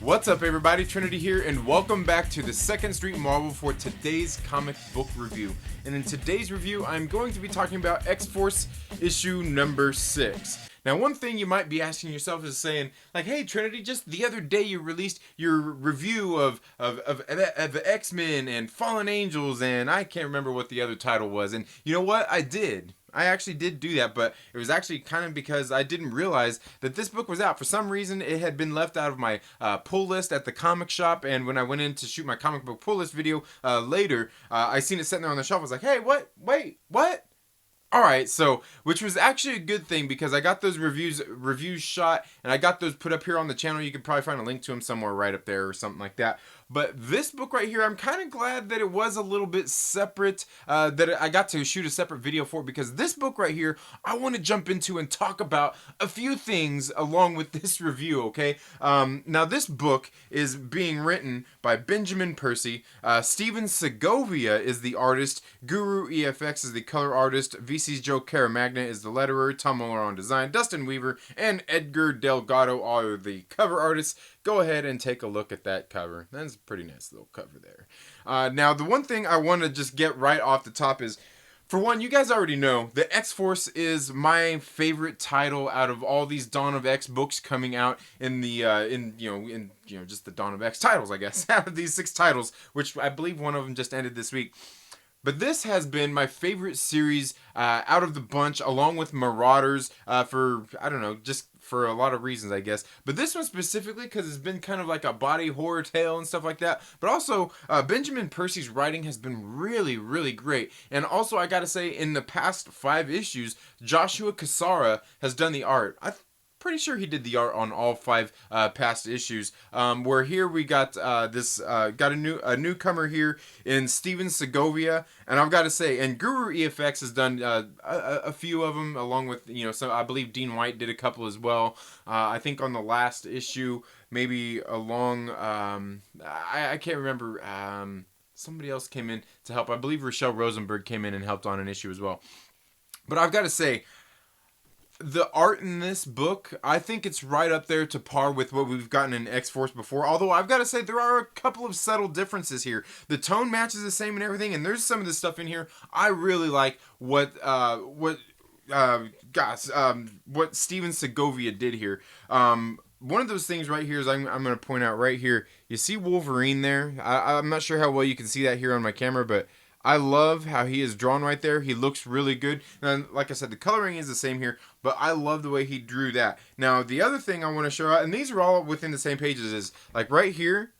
What's up everybody, Trinity here, and welcome back to the Second Street Marvel for today's comic book review. And in today's review, I'm going to be talking about X-Force issue number 6. Now, one thing you might be asking yourself is saying, like, hey Trinity, just the other day you released your review of X-Men and Fallen Angels, and I can't remember what the other title was. And you know what? I actually did do that, but it was actually kind of because I didn't realize that this book was out. For some reason, it had been left out of my pull list at the comic shop, and when I went in to shoot my comic book pull list video later, I seen it sitting there on the shelf. I was like, hey, what? Wait, what? Alright, so, which was actually a good thing because I got those reviews shot, and I got those put up here on the channel. You could probably find a link to them somewhere right up there or something like that. But this book right here, I'm kind of glad that it was a little bit separate, that I got to shoot a separate video for, because this book right here, I want to jump into and talk about a few things along with this review, okay? Now, this book is being written by Benjamin Percy. Steven Segovia is the artist. Guru-eFX is the color artist. VC's Joe Caramagna is the letterer. Tom Muller on design. Dustin Weaver and Edgar Delgado are the cover artists. Go ahead and take a look at that cover. That's a pretty nice little cover there. Now, the one thing I want to just get right off the top is, for one, you guys already know that X-Force is my favorite title out of all these Dawn of X books coming out in the just the Dawn of X titles, I guess. Out of these 6 titles, which I believe one of them just ended this week. But this has been my favorite series out of the bunch, along with Marauders, for, I don't know, just for a lot of reasons, I guess. But this one specifically because it's been kind of like a body horror tale and stuff like that. But also, Benjamin Percy's writing has been really, really great. And also, I gotta say, in the past 5 issues, Joshua Cassara has done the art. Pretty sure he did the art on all 5 past issues. Where here we got got a newcomer here in Steven Segovia, and I've got to say, and Guru-eFX has done a few of them, along with some. I believe Dean White did a couple as well. I think on the last issue, maybe along. I can't remember. Somebody else came in to help. I believe Rochelle Rosenberg came in and helped on an issue as well. But I've got to say, the art in this book, I think it's right up there to par with what we've gotten in X-Force before. Although I've got to say there are a couple of subtle differences here. The tone matches the same and everything, and there's some of this stuff in here I really like what Steven Segovia did here. One of those things right here is I'm going to point out right here. You see Wolverine there? I'm not sure how well you can see that here on my camera, but I love how he is drawn right there. He looks really good. And like I said, the coloring is the same here, but I love the way he drew that. Now, the other thing I want to show out, and these are all within the same pages, is like right here,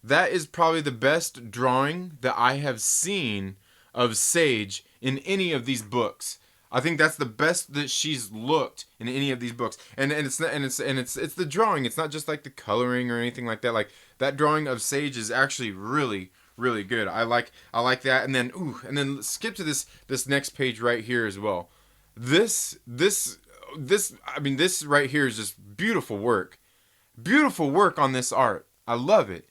that is probably the best drawing that I have seen of Sage in any of these books. I think that's the best that she's looked in any of these books, and it's the drawing. It's not just like the coloring or anything like that. Like that drawing of Sage is actually really, really good. I like that. And then skip to this next page right here as well. This right here is just beautiful work. Beautiful work on this art. I love it.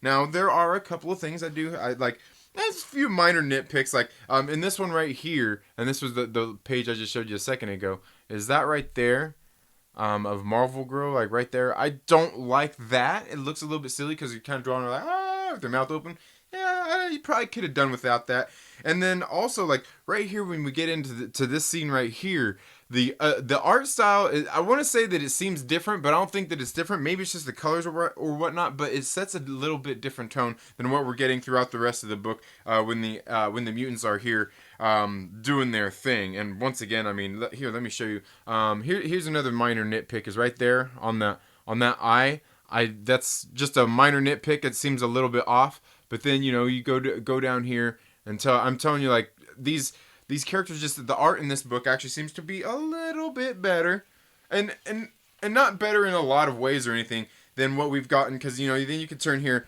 Now there are a couple of things I like. There's a few minor nitpicks, like in this one right here, and this was the page I just showed you a second ago. Is that right there? Of Marvel Girl, like right there. I don't like that. It looks a little bit silly because you're kind of drawing her like with their mouth open. Yeah, you probably could have done without that. And then also, like right here, when we get into this scene right here, the art style is, I want to say that it seems different, but I don't think that it's different. Maybe it's just the colors or whatnot, but it sets a little bit different tone than what we're getting throughout the rest of the book when the mutants are here doing their thing. And once again, I mean, here, let me show you. Here's another minor nitpick, is right there on that eye. That's just a minor nitpick. It seems a little bit off. But then, you go down here until I'm telling you, like, these characters, just the art in this book actually seems to be a little bit better, and not better in a lot of ways or anything than what we've gotten, because then you can turn here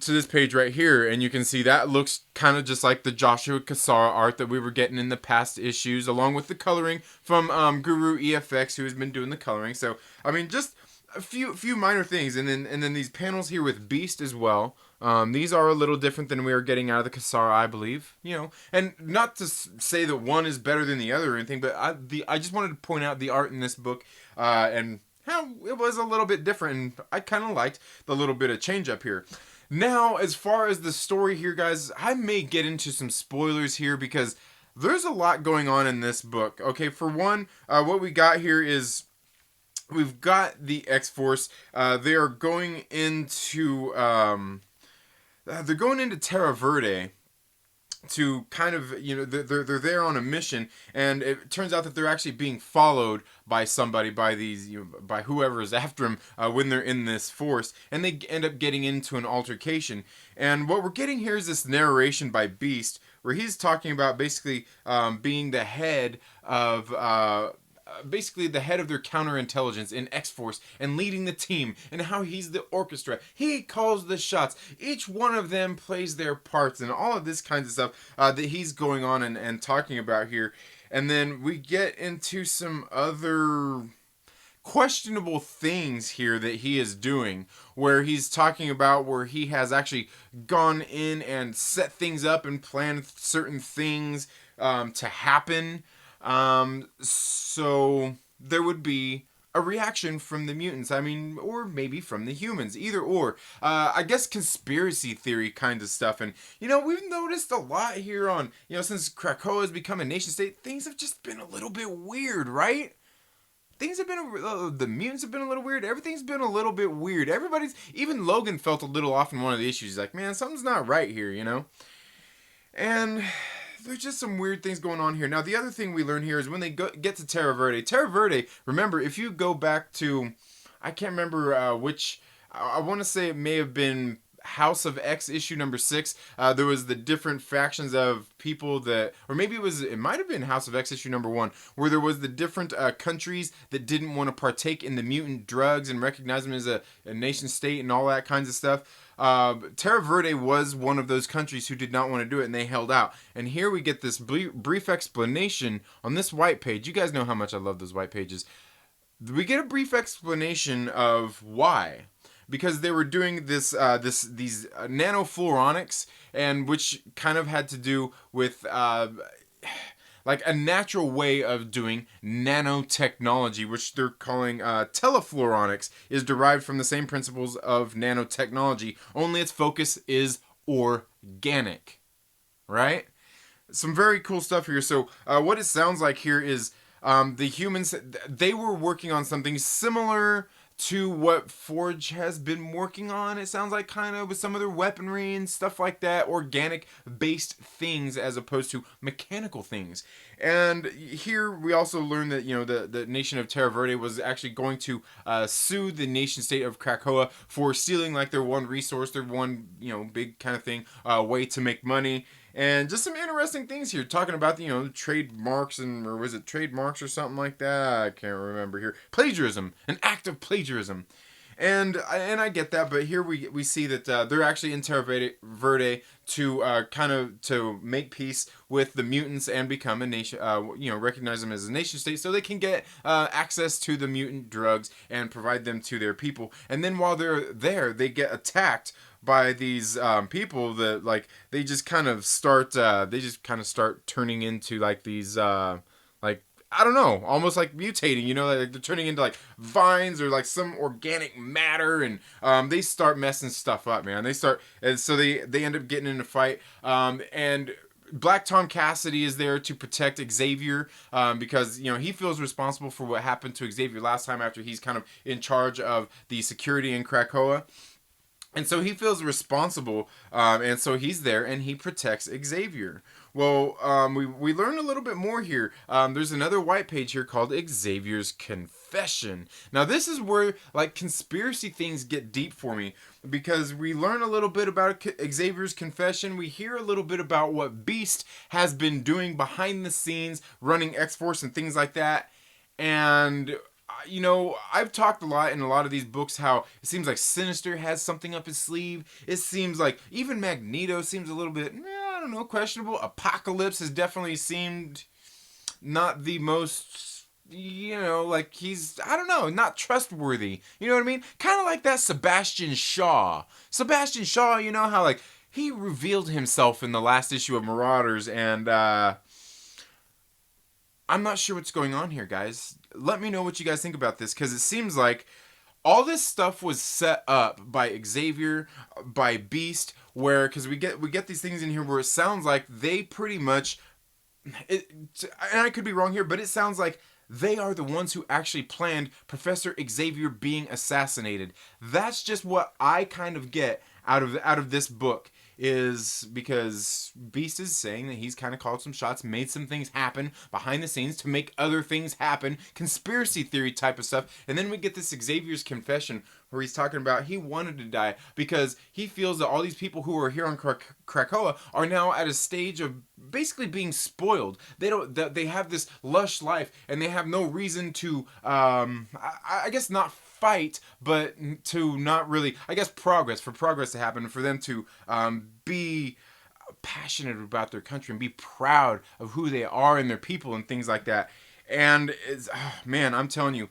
to this page right here, and you can see that looks kind of just like the Joshua Cassara art that we were getting in the past issues, along with the coloring from Guru-eFX, who has been doing the coloring. So I mean, just a few minor things, and then these panels here with Beast as well. These are a little different than we are getting out of the Kasara, I believe. And not to say that one is better than the other or anything, but I just wanted to point out the art in this book and how it was a little bit different. And I kind of liked the little bit of change up here. Now, as far as the story here, guys, I may get into some spoilers here because there's a lot going on in this book. Okay, for one, what we got here is we've got the XForce. They are going into they're going into Terra Verde to kind of, they're there on a mission, and it turns out that they're actually being followed by somebody, by these, by whoever is after them when they're in this force, and they end up getting into an altercation. And what we're getting here is this narration by Beast, where he's talking about basically being the head of basically the head of their counterintelligence in XForce and leading the team, and how he's the orchestra. He calls the shots. Each one of them plays their parts, and all of this kinds of stuff that he's going on and talking about here. And then we get into some other questionable things here that he is doing, where he's talking about where he has actually gone in and set things up and planned certain things to happen. So there would be a reaction from the mutants, or maybe from the humans, either or. I guess conspiracy theory kind of stuff. And, we've noticed a lot here on, since Krakoa has become a nation state, things have just been a little bit weird, right? Things have been, the mutants have been a little weird. Everything's been a little bit weird. Even Logan felt a little off in one of the issues. He's like, man, something's not right here, And there's just some weird things going on here. Now, the other thing we learn here is when they get to Terra Verde, remember, if you go back to, I can't remember which, I want to say it may have been House of X issue number 6. There was the different factions of people that, or maybe it might have been House of X issue number 1, where there was the different countries that didn't want to partake in the mutant drugs and recognize them as a nation state and all that kinds of stuff. Terra Verde was one of those countries who did not want to do it, and they held out. And here we get this brief explanation on this white page. You guys know how much I love those white pages. We get a brief explanation of why. Because they were doing these nanofluoronics, and which kind of had to do with like a natural way of doing nanotechnology, which they're calling telefluoronics, is derived from the same principles of nanotechnology, only its focus is organic, right? Some very cool stuff here. So what it sounds like here is the humans, they were working on something similar to what Forge has been working on, it sounds like, kind of, with some of their weaponry and stuff like that, organic-based things as opposed to mechanical things. And here we also learn that, the nation of Terra Verde was actually going to sue the nation state of Krakoa for stealing, like, their one resource, their one, big kind of thing, way to make money. And just some interesting things here, talking about, trademarks, or was it trademarks or something like that? I can't remember here. Plagiarism, an act of plagiarism. And I get that, but here we see that they're actually in Terra Verde to to make peace with the mutants and become a nation, recognize them as a nation state, so they can get access to the mutant drugs and provide them to their people. And then while they're there, they get attacked by these people that, like, they just kind of start turning into like these I don't know, almost like mutating, like they're turning into like vines or like some organic matter, and they start messing stuff up, man. So they end up getting in a fight, and Black Tom Cassidy is there to protect Xavier, because, he feels responsible for what happened to Xavier last time after he's kind of in charge of the security in Krakoa. And so he feels responsible, and so he's there, and he protects Xavier. Well, we learn a little bit more here. There's another white page here called Xavier's Confession. Now, this is where, like, conspiracy things get deep for me, because we learn a little bit about Xavier's Confession. We hear a little bit about what Beast has been doing behind the scenes, running XForce and things like that. And I've talked a lot in a lot of these books how it seems like Sinister has something up his sleeve. It seems like even Magneto seems a little bit, I don't know, questionable. Apocalypse has definitely seemed not the most, like he's, I don't know, not trustworthy. You know what I mean? Kind of like that Sebastian Shaw. Sebastian Shaw, you know how like he revealed himself in the last issue of Marauders, and I'm not sure what's going on here, guys. Let me know what you guys think about this, because it seems like all this stuff was set up by Xavier, by Beast, where, because we get these things in here where it sounds like they pretty much, and I could be wrong here, but it sounds like they are the ones who actually planned Professor Xavier being assassinated. That's just what I kind of get out of this book, is because Beast is saying that he's kind of called some shots, made some things happen behind the scenes to make other things happen, conspiracy theory type of stuff. And then we get this Xavier's confession where he's talking about he wanted to die because he feels that all these people who are here on Krakoa are now at a stage of basically being spoiled. They have this lush life and they have no reason to I guess not fight, but to not really, I guess, for progress to happen, for them to be passionate about their country and be proud of who they are and their people and things like that. And it's, man, I'm telling you,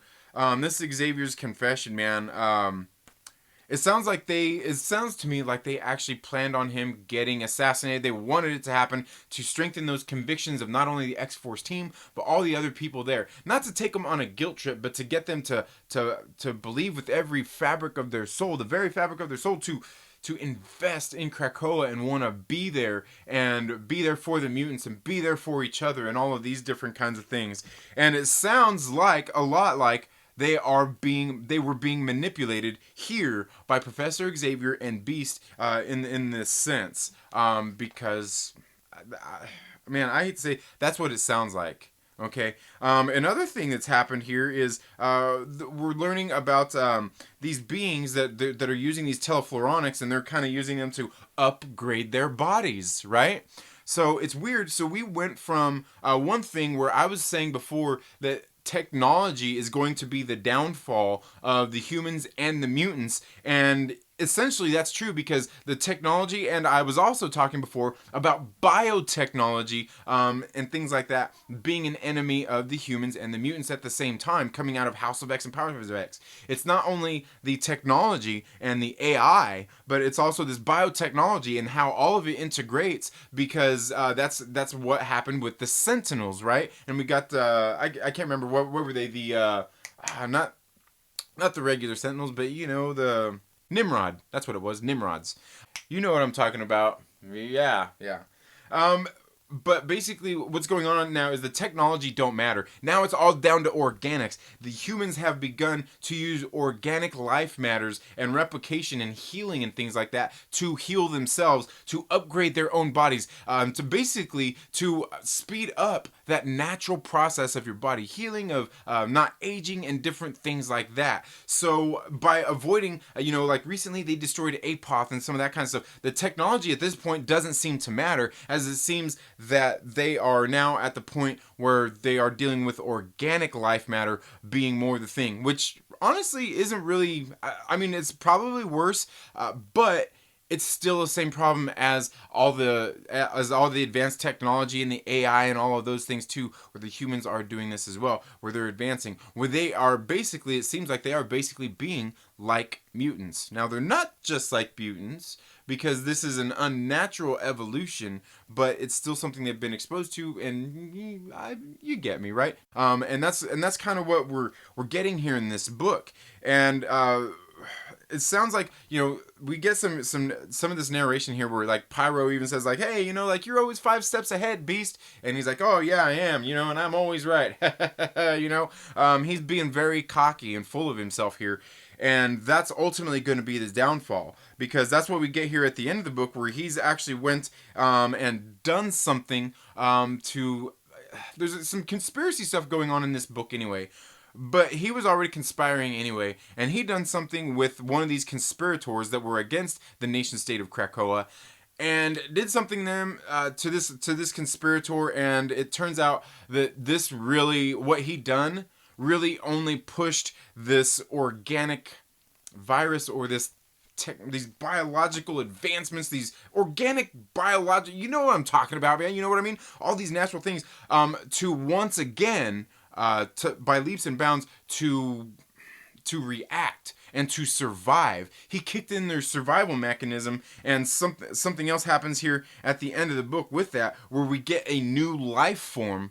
this Xavier's confession, man, it sounds to me like they actually planned on him getting assassinated. They wanted it to happen to strengthen those convictions of not only the X-Force team, but all the other people there. Not to take them on a guilt trip, but to get them to believe with every fabric of their soul, the very fabric of their soul, to invest in Krakoa and want to be there and be there for the mutants and be there for each other and all of these different kinds of things. And it sounds like a lot like they were being manipulated here by Professor Xavier and Beast in this sense, because man, I hate to say that's what it sounds like. Okay. Another thing that's happened here is we're learning about these beings that are using these telefloronics, and they're kind of using them to upgrade their bodies, right? So it's weird. So we went from one thing where I was saying before that technology is going to be the downfall of the humans and the mutants, and essentially that's true because the technology, and I was also talking before about biotechnology and things like that being an enemy of the humans and the mutants at the same time, coming out of House of X and Power of X. It's not only the technology and the AI, but it's also this biotechnology and how all of it integrates, because that's what happened with the Sentinels, right? And we got I can't remember what were they, the not the regular Sentinels, but the Nimrod. That's what it was. Nimrods. You know what I'm talking about. Yeah. But basically what's going on now is the technology don't matter. Now it's all down to organics. The humans have begun to use organic life matters and replication and healing and things like that to heal themselves, to upgrade their own bodies, to speed up that natural process of your body, healing, of not aging and different things like that. So by avoiding, like recently they destroyed Apoth and some of that kind of stuff, the technology at this point doesn't seem to matter, as it seems that they are now at the point where they are dealing with organic life matter being more the thing, which honestly isn't really, I mean, it's probably worse, but it's still the same problem as all the advanced technology and the AI and all of those things too, where the humans are doing this as well, where they're advancing, where they are basically, it seems like they are basically being like mutants. Now they're not just like mutants, because this is an unnatural evolution, but it's still something they've been exposed to, and you get me, right? And that's kind of what we're getting here in this book, and it sounds like, we get some of this narration here where like Pyro even says like, hey, like you're always 5 steps ahead, Beast, and he's like, oh yeah, I am, and I'm always right. He's being very cocky and full of himself here. And that's ultimately going to be his downfall, because that's what we get here at the end of the book, where he's actually went and done something there's some conspiracy stuff going on in this book anyway, but he was already conspiring anyway, and he done something with one of these conspirators that were against the nation state of Krakoa, and did something to this conspirator, and it turns out that this really, what he done really only pushed this organic virus, or these biological advancements, these organic biological, you know what I'm talking about, man, you know what I mean, all these natural things, to once again by leaps and bounds to react and to survive. He kicked in their survival mechanism, and something else happens here at the end of the book with that, where we get a new life form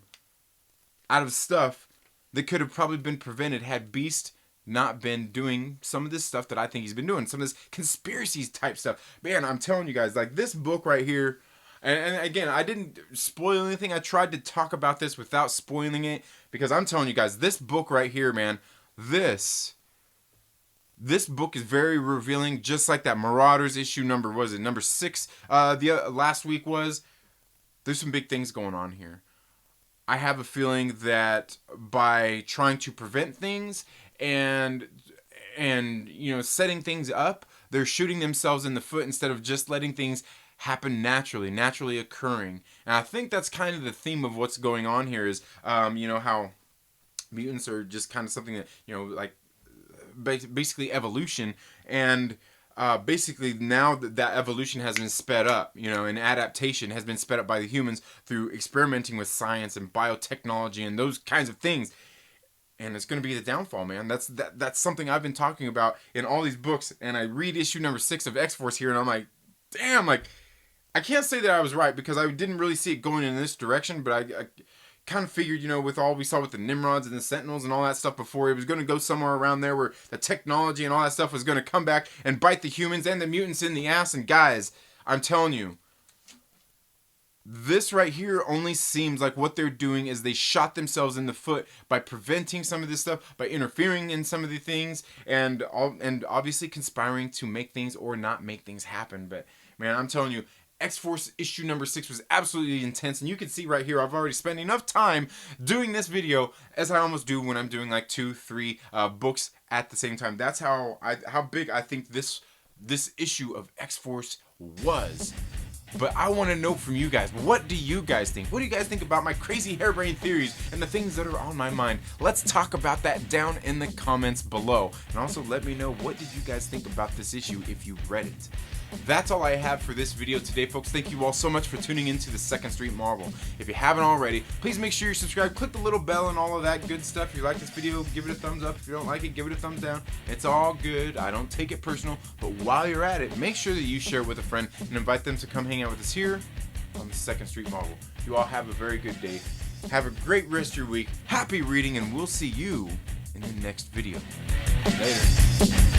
out of stuff that could have probably been prevented had Beast not been doing some of this stuff that I think he's been doing, some of this conspiracies type stuff. Man, I'm telling you guys, like this book right here, and again, I didn't spoil anything. I tried to talk about this without spoiling it, because I'm telling you guys, this book right here, man, this book is very revealing, just like that Marauders issue number 6 last week was. There's some big things going on here. I have a feeling that by trying to prevent things and setting things up, they're shooting themselves in the foot instead of just letting things happen naturally occurring. And I think that's kind of the theme of what's going on here is how mutants are just kind of something that, like basically evolution, and basically now that evolution has been sped up, and adaptation has been sped up by the humans through experimenting with science and biotechnology and those kinds of things. And it's going to be the downfall, man. That's something I've been talking about in all these books. And I read issue number 6 of XForce here, and I'm like, damn, like I can't say that I was right, because I didn't really see it going in this direction, but I kind of figured, with all we saw with the Nimrods and the Sentinels and all that stuff before, it was going to go somewhere around there where the technology and all that stuff was going to come back and bite the humans and the mutants in the ass. And guys, I'm telling you, this right here only seems like what they're doing is they shot themselves in the foot by preventing some of this stuff, by interfering in some of the things, and obviously conspiring to make things or not make things happen. But man, I'm telling you, XForce issue number 6 was absolutely intense, and you can see right here I've already spent enough time doing this video as I almost do when I'm doing like 2-3 books at the same time. That's how big I think this issue of XForce was. But I want to know from you guys, what do you guys think? What do you guys think about my crazy harebrained theories and the things that are on my mind? Let's talk about that down in the comments below. And also let me know, what did you guys think about this issue if you read it? That's all I have for this video today, folks. Thank you all so much for tuning into the Second Street Marvel. If you haven't already, please make sure you're subscribed, click the little bell and all of that good stuff. If you like this video, give it a thumbs up. If you don't like it, give it a thumbs down. It's all good. I don't take it personal. But while you're at it, make sure that you share it with a friend and invite them to come hang out with us here on the Second Street Marvel. You all have a very good day. Have a great rest of your week. Happy reading, and we'll see you in the next video. Later.